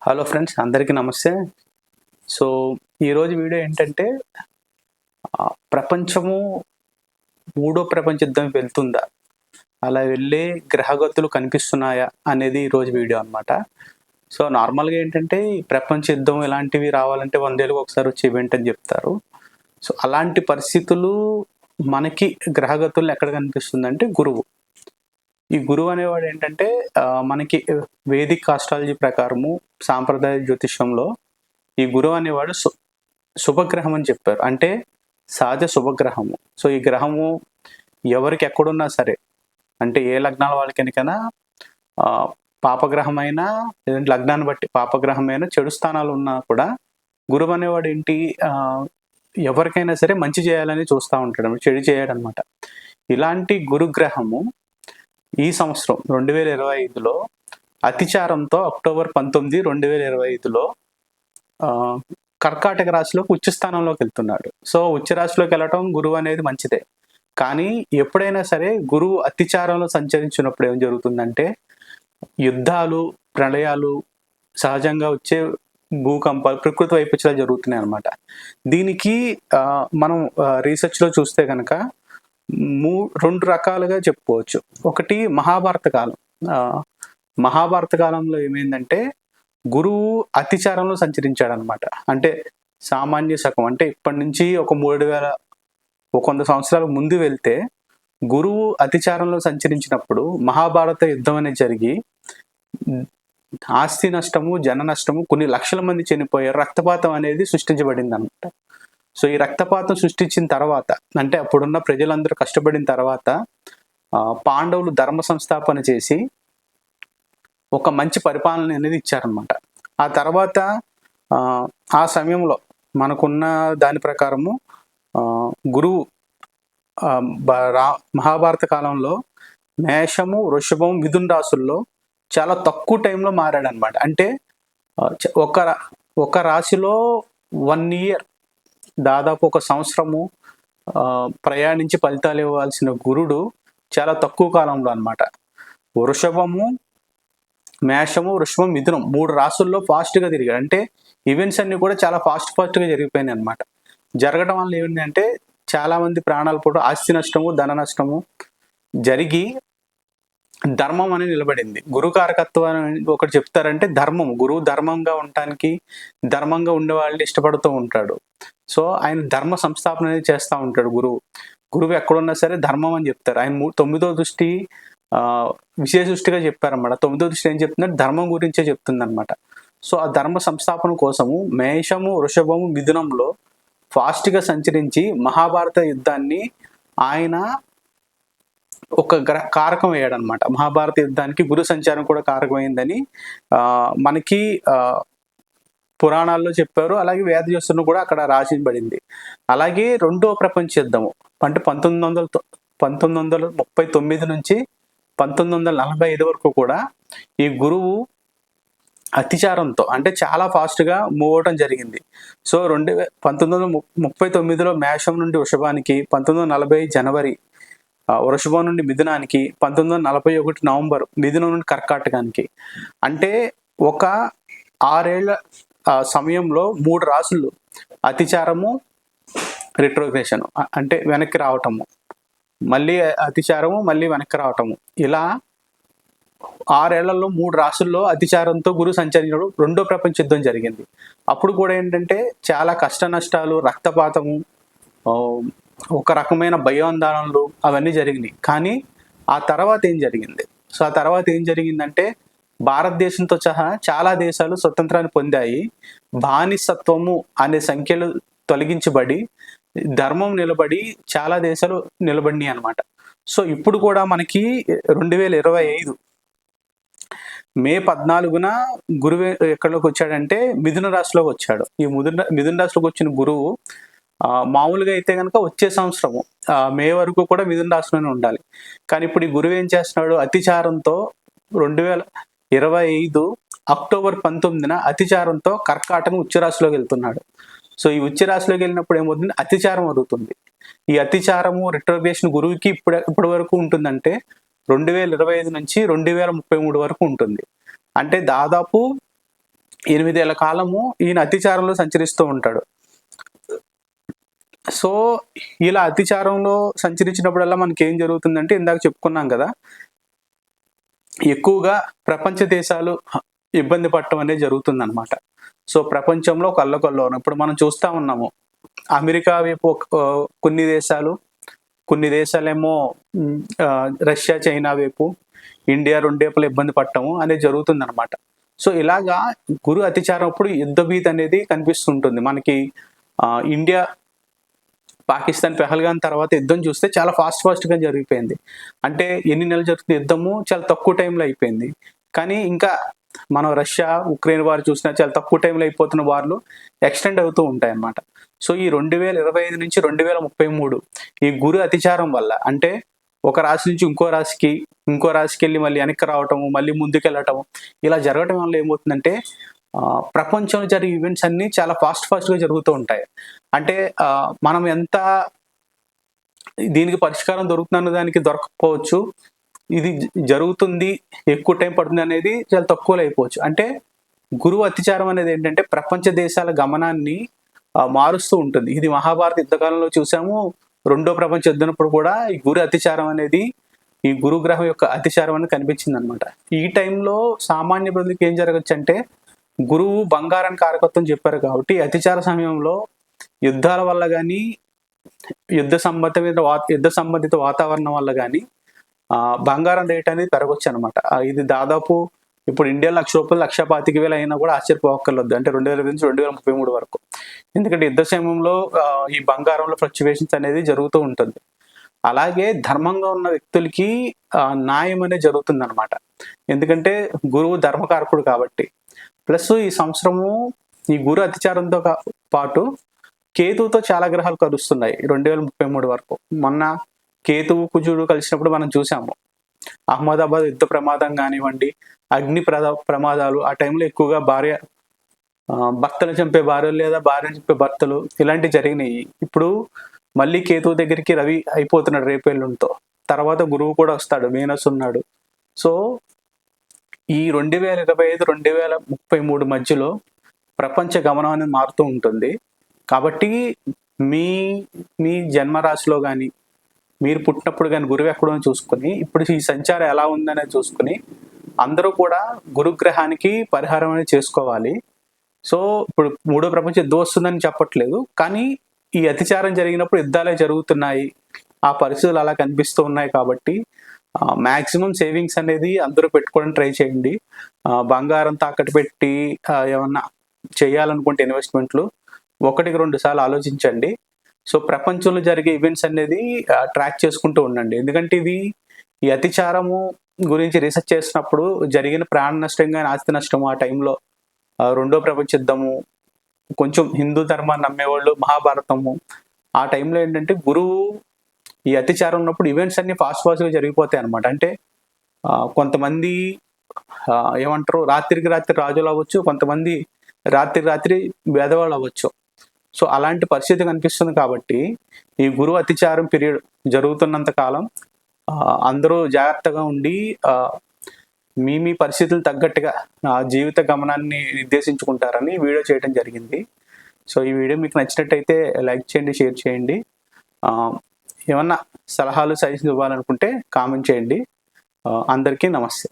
Hello friends, అందరికీ నమస్తే. So, ఈరోజు వీడియో ఏంటంటే ప్రపంచము మూడో ప్రపంచ యుద్ధంకి వెళ్తుందా? అలా వెళ్ళే గ్రహగతులు కనిపిస్తున్నాయా? అనేది ఈరోజు వీడియో అనమాట. సో, నార్మల్‌గా ఏంటంటే ఈ ప్రపంచ యుద్ధం ఇలాంటివి రావాలంటే 100 ఏళ్ళకి ఒకసారి వచ్చే ఈవెంట్ అని చెప్తారు. సో, అలాంటి పరిస్థితులు మనకి గ్రహగతుల్లో ఎక్కడ కనిపిస్తుందంటే గురువు. ఈ గురువు అనేవాడు ఏంటంటే మనకి వేదిక్ ఆస్ట్రాలజీ ప్రకారము సాంప్రదాయ జ్యోతిష్యంలో ఈ గురువు అనేవాడు శుభగ్రహం అని చెప్పారు. అంటే సహజ శుభగ్రహము. సో, ఈ గ్రహము ఎవరికి ఎక్కడున్నా సరే, అంటే ఏ లగ్నాల వాళ్ళకైనా పాపగ్రహమైనా, లేదంటే లగ్నాన్ని బట్టి పాపగ్రహమైనా, చెడు స్థానాలు ఉన్నా కూడా గురువు అనేవాడు ఏంటి ఎవరికైనా సరే మంచి చేయాలని చూస్తూ ఉంటాడు, చెడు చేయడనమాట. ఇలాంటి గురుగ్రహము ఈ సంవత్సరం 2025లో అతిచారంతో అక్టోబర్ 19, 2025లో కర్కాటక రాశిలోకి ఉచ్చ స్థానంలోకి వెళ్తున్నాడు. సో, ఉచ్చ రాశిలోకి వెళ్ళటం గురువు అనేది మంచిదే. కానీ ఎప్పుడైనా సరే గురువు అతిచారంలో సంచరించినప్పుడు ఏం జరుగుతుందంటే యుద్ధాలు, ప్రళయాలు, సహజంగా వచ్చే భూకంపాలు, ప్రకృతి వైపరీత్యాలు జరుగుతున్నాయి అన్నమాట. దీనికి మనం రీసెర్చ్లో చూస్తే కనుక 2 రకాలుగా చెప్పుకోవచ్చు. ఒకటి మహాభారత కాలం. మహాభారత కాలంలో ఏమైందంటే గురువు అతిచారంలో సంచరించాడనమాట. అంటే సామాన్య శకం, అంటే ఇప్పటి నుంచి ఒక 100 సంవత్సరాల ముందు వెళ్తే గురువు అతిచారంలో సంచరించినప్పుడు మహాభారత యుద్ధం అనేది జరిగి ఆస్తి నష్టము, జన నష్టము, కొన్ని లక్షల మంది చనిపోయారు. రక్తపాతం అనేది సృష్టించబడింది అనమాట. సో, ఈ రక్తపాతం సృష్టించిన తర్వాత, అంటే అప్పుడున్న ప్రజలందరూ కష్టపడిన తర్వాత పాండవులు ధర్మ సంస్థాపన చేసి ఒక మంచి పరిపాలన అనేది ఇచ్చారనమాట. ఆ తర్వాత ఆ సమయంలో మనకున్న దాని ప్రకారము గురువు మహాభారత కాలంలో మేషము, వృషభం, మిథున రాశుల్లో చాలా తక్కువ టైంలో మారాడనమాట. అంటే ఒక రాశిలో 1 ఇయర్, దాదాపు 1 సంవత్సరము ప్రయాణించి ఫలితాలు ఇవ్వాల్సిన గురుడు చాలా తక్కువ కాలంలో అనమాట. వృషభము, మేషము, వృషభం, మిథునం 3 రాసుల్లో ఫాస్ట్గా తిరిగాడు. అంటే ఈవెంట్స్ అన్ని కూడా చాలా ఫాస్ట్గా జరిగిపోయినాయి అనమాట. జరగడం వల్ల ఏమిటంటే చాలా మంది ప్రాణాలు పోవడం, ఆస్తి నష్టము, ధన నష్టము జరిగి ధర్మం అనేది నిలబడింది. గురుకారకత్వం ఒకటి చెప్తారంటే ధర్మము. గురువు ధర్మంగా ఉండటానికి, ధర్మంగా ఉండే వాళ్ళని ఇష్టపడుతూ ఉంటాడు. సో, ఆయన ధర్మ సంస్థాపన అనేది చేస్తూ ఉంటాడు గురువు ఎక్కడున్నా సరే ధర్మం అని చెప్తారు. ఆయన 9వ దృష్టి విశేష దృష్టిగా చెప్పారన్నమాట. 9వ దృష్టి ఏం చెప్తుందంటే ధర్మం గురించే చెప్తుందన్నమాట. సో, ఆ ధర్మ సంస్థాపన కోసము మేషము, వృషభము, మిథునంలో ఫాస్ట్గా సంచరించి మహాభారత యుద్ధాన్ని ఆయన ఒక కారకం వేయడనమాట. మహాభారత యుద్ధానికి గురు సంచారం కూడా కారకమైందని మనకి పురాణాల్లో చెప్పారు. అలాగే వేదవ్యాసును కూడా అక్కడ రాసిబడింది. అలాగే రెండో ప్రపంచ యుద్ధము అంటే 1939 నుంచి 1945 వరకు కూడా ఈ గురువు అతిచారంతో, అంటే చాలా ఫాస్ట్గా మూవ్ అవడం జరిగింది. సో, 1939లో మేషం నుండి వృషభానికి, 1940 జనవరి వృషభం నుండి మిథునానికి, 1941 నవంబర్ మిథునం నుండి కర్కాటకానికి. అంటే ఒక 6 ఏళ్ల సమయంలో 3 రాసులు అతిచారము, రిట్రోగ్రెషన్ అంటే వెనక్కి రావటము, మళ్ళీ అతిచారము, మళ్ళీ వెనక్కి రావటము, ఇలా 6 ఏళ్లలో 3 రాసుల్లో అతిచారంతో గురు సంచరించడం రెండో ప్రపంచ యుద్ధం జరిగింది. అప్పుడు కూడా ఏంటంటే చాలా కష్ట నష్టాలు, రక్తపాతము, ఒక రకమైన భయోందోళనలు అవన్నీ జరిగినాయి. కానీ ఆ తర్వాత ఏం జరిగింది? సో, ఆ తర్వాత ఏం జరిగిందంటే భారతదేశంతో సహా చాలా దేశాలు స్వతంత్రాన్ని పొందాయి. బానిసత్వము అనే సంఖ్యలు తొలగించబడి ధర్మం నిలబడి చాలా దేశాలు నిలబడినాయి అనమాట. సో, ఇప్పుడు కూడా మనకి 2025 మే 14న గురువు ఎక్కడిలోకి వచ్చాడంటే మిథున రాశిలోకి వచ్చాడు. ఈ మిథున రాశిలోకి వచ్చిన గురువు మామూలుగా అయితే కనుక వచ్చే సంవత్సరము మే వరకు కూడా మిథున రాశిలోనే ఉండాలి. కానీ ఇప్పుడు ఈ గురువు ఏం చేస్తున్నాడు? అతిచారంతో 2025 అక్టోబర్ 19న అతిచారంతో కర్కాటకం ఉచ్చరాశిలోకి వెళ్తున్నాడు. సో, ఈ ఉచ్చరాశిలోకి వెళ్ళినప్పుడు ఏమవుతుంది? అతిచారం జరుగుతుంది. ఈ అతిచారము, రిట్రోగ్రేషన్ గురువుకి ఇప్పటి వరకు ఉంటుందంటే 2025 నుంచి 2033 వరకు ఉంటుంది. అంటే దాదాపు 8 ఏళ్ల కాలము ఈయన అతిచారంలో సంచరిస్తూ ఉంటాడు. సో, ఇలా అతిచారంలో సంచరించినప్పుడల్లా మనకేం జరుగుతుందంటే ఇందాక చెప్పుకున్నాం గదా! ఎక్కువగా ప్రపంచ దేశాలు ఇబ్బంది పడటం అనేది జరుగుతుందనమాట. సో, ప్రపంచంలో ఒక అల్లకల్లోలం. ఇప్పుడు మనం చూస్తా ఉన్నాము. అమెరికా వైపు కొన్ని దేశాలేమో రష్యా, చైనా వైపు, ఇండియా రెండేపులా ఇబ్బంది పడటము అనేది జరుగుతుందనమాట. సో, ఇలాగా గురు అతిచారం అప్పుడు యుద్ధ భీతి అనేది కనిపిస్తుంటుంది. మనకి ఇండియా పాకిస్తాన్ పెహల్గాన్ తర్వాత యుద్ధం చూస్తే చాలా ఫాస్ట్‌గా జరిగిపోయింది. అంటే ఎన్ని నెలలు జరుగుతుంది యుద్ధము చాలా తక్కువ టైంలో అయిపోయింది. కానీ ఇంకా మనం రష్యా, ఉక్రెయిన్ వార్ చూసినా చాలా తక్కువ టైంలో అయిపోతున్న వార్‌లు ఎక్స్‌టెండ్ అవుతూ ఉంటాయన్నమాట. సో, ఈ 2025 నుంచి 2033 ఈ గురు అతిచారం వల్ల అంటే ఒక రాశి నుంచి ఇంకో రాశికెళ్ళి మళ్ళీ వెనక్కి రావటము, మళ్ళీ ముందుకెళ్ళటము ఇలా జరగటం వల్ల ఏమవుతుందంటే ప్రపంచంలో జరిగే ఈవెంట్స్ అన్నీ చాలా ఫాస్ట్‌గా జరుగుతూ ఉంటాయి. అంటే మనం ఎంత దీనికి పరిష్కారం దొరుకుతుందన్న దానికి దొరకకపోవచ్చు. ఇది జరుగుతుంది, ఎక్కువ టైం పడుతుందనేది చాలా తక్కువలో అయిపోవచ్చు. అంటే గురువు అతిచారం అనేది ఏంటంటే ప్రపంచ దేశాల గమనాన్ని మారుస్తూ ఉంటుంది. ఇది మహాభారత యుద్ధకాలంలో చూసాము. రెండో ప్రపంచ యుద్ధమప్పుడు కూడా ఈ గురు అతిచారం అనేది ఈ గురుగ్రహం యొక్క అతిచారం అనేది కనిపించిందనమాట. ఈ టైంలో సామాన్య ప్రజలకు ఏం జరగొచ్చంటే గురువు బంగారాన్ని కారకత్వం చెప్పారు కాబట్టి అతిచార సమయంలో యుద్ధాల వల్ల గానీ, యుద్ధ సంబంధిత వాతావరణం వల్ల గానీ బంగారం రేట్ అనేది పెరగొచ్చనమాట. ఇది దాదాపు ఇప్పుడు ఇండియాలో రూ. 1,00,000 1,25,000 అయినా కూడా ఆశ్చర్యపోక్కర్లేదు. అంటే 2020 నుంచి 2033 వరకు. ఎందుకంటే యుద్ధ సమయంలో ఈ బంగారంలో ఫ్లక్చువేషన్స్ అనేది జరుగుతూ ఉంటుంది. అలాగే ధర్మంగా ఉన్న వ్యక్తులకి న్యాయం అనేది జరుగుతుందనమాట. ఎందుకంటే గురువు ధర్మకారకుడు కాబట్టి. ప్లస్ ఈ సంవత్సరము ఈ గురు అతిచారంతో పాటు కేతువుతో చాలా గ్రహాలు కలుస్తున్నాయి 2033 వరకు. మొన్న కేతువు, కుజుడు కలిసినప్పుడు మనం చూసాము. అహ్మదాబాద్ యుద్ధ ప్రమాదం కానివ్వండి, అగ్ని ప్రమాదాలు ఆ టైంలో ఎక్కువగా భర్తను చంపే భార్యలు లేదా భార్యను చంపే భర్తలు ఇలాంటివి జరిగినాయి. ఇప్పుడు మళ్ళీ కేతువు దగ్గరికి రవి అయిపోతున్నాడు రేపెల్లుండితో. తర్వాత గురువు కూడా వస్తాడు, వీనస్ ఉన్నాడు. సో ఈ 2025, 2033 మధ్యలో ప్రపంచ గమనం అనేది మారుతూ ఉంటుంది. కాబట్టి మీ జన్మరాశిలో కానీ మీరు పుట్టినప్పుడు కానీ గురువు ఎక్కడో చూసుకుని ఇప్పుడు ఈ సంచారం ఎలా ఉందనేది చూసుకుని అందరూ కూడా గురుగ్రహానికి పరిహారం అనేది చేసుకోవాలి. సో ఇప్పుడు మూడో ప్రపంచ యుద్ధం వస్తుందని చెప్పట్లేదు, కానీ ఈ అతిచారం జరిగినప్పుడు యుద్ధాలే జరుగుతున్నాయి, ఆ పరిస్థితులు అలా కనిపిస్తూ ఉన్నాయి. కాబట్టి మాక్సిమం సేవింగ్స్ అనేది అందరూ పెట్టుకోవడానికి ట్రై చేయండి. బంగారం తాకట్టు పెట్టి ఏమన్నా చేయాలనుకుంటే ఇన్వెస్ట్మెంట్లు 1-2 సార్లు ఆలోచించండి. సో ప్రపంచంలో జరిగే ఈవెంట్స్ అనేది ట్రాక్ చేసుకుంటూ ఉండండి. ఎందుకంటే ఈ అతిచారము గురించి రీసెర్చ్ చేసినప్పుడు జరిగిన ప్రాణ నష్టం కానీ ఆస్తి నష్టము ఆ టైంలో రెండో ప్రపంచ యుద్ధము, కొంచెం హిందూ ధర్మాన్ని నమ్మేవాళ్ళు, మహాభారతము ఆ టైంలో ఏంటంటే గురువు ఈ అతిచారం ఉన్నప్పుడు ఈవెంట్స్ అన్ని ఫాస్ట్గా జరిగిపోతాయి అనమాట. అంటే కొంతమంది ఏమంటారు రాత్రికి రాత్రి రాజులు అవ్వచ్చు, కొంతమంది రాత్రి పేదవాళ్ళు అవ్వచ్చు. సో అలాంటి పరిస్థితి కనిపిస్తుంది. కాబట్టి ఈ గురువు అతిచారం పీరియడ్ జరుగుతున్నంత కాలం అందరూ జాగ్రత్తగా ఉండి మీ పరిస్థితులు తగ్గట్టుగా జీవిత గమనాన్ని నిర్దేశించుకుంటారని వీడియో చేయడం జరిగింది. సో ఈ వీడియో మీకు నచ్చినట్టయితే లైక్ చేయండి, షేర్ చేయండి. ఏమన్నా సలహాలు, సజెషన్స్ ఇవ్వాలనుకుంటే కామెంట్ చేయండి. అందరికీ నమస్తే.